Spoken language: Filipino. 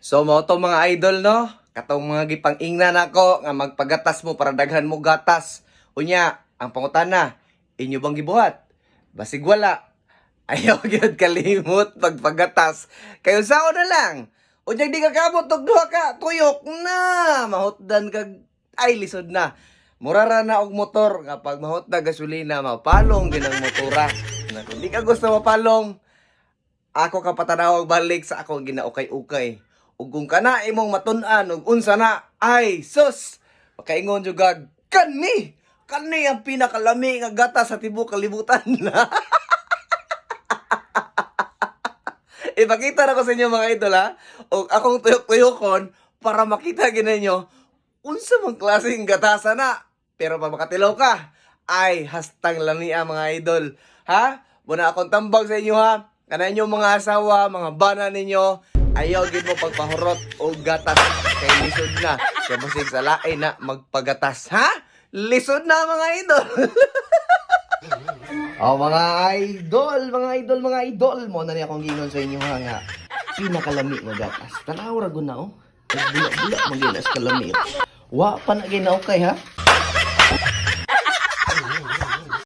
So mo to mga idol no, katong mga gipang-ingnan nako nga magpagatas mo para daghan mo gatas. Unya, ang pangutana, inyo bang gibuhat? Basig wala. Ayaw gyud kalimot pagpagatas. Kayo sao na lang. Unya di ka kamot og duha ka, tuyok na. Mahutdan kag ay lisod na. Murara na og motor nga pag mahut na gasolina mapalong ginang motora. Na kung di ka gusto mapalong, ako ka patanawag balik sa akong ginaukay-ukay. Ug kung kana imong matun-an ug unsa na, ay sus, makaingon jud gag kani. Kani ang pinakalami nga gata sa tibuok kalibutan. Ipakita na ko sa inyo mga idol ha. O akong tuyok-tuyokon para makita ginanyo unsa mang klaseng gatasa na. Pero pa makatilaw ka, ay hastang lamia mga idol. Ha? Muna akong tambag sa inyo ha. Kana inyo mga asawa, mga bana ninyo, ayaw gid mo pagpahurot o gatas kay lisod na. Kaya basig sa lain na magpagatas, ha? Lisod na mga idol. Oh, mga idol, mo na niya akong gingon sa inyo ha nga. Pinakalami nga gatas. Tanaw ra gud na oh. Bula-bula maginas kalami. Wa pa na ginaw kay ha.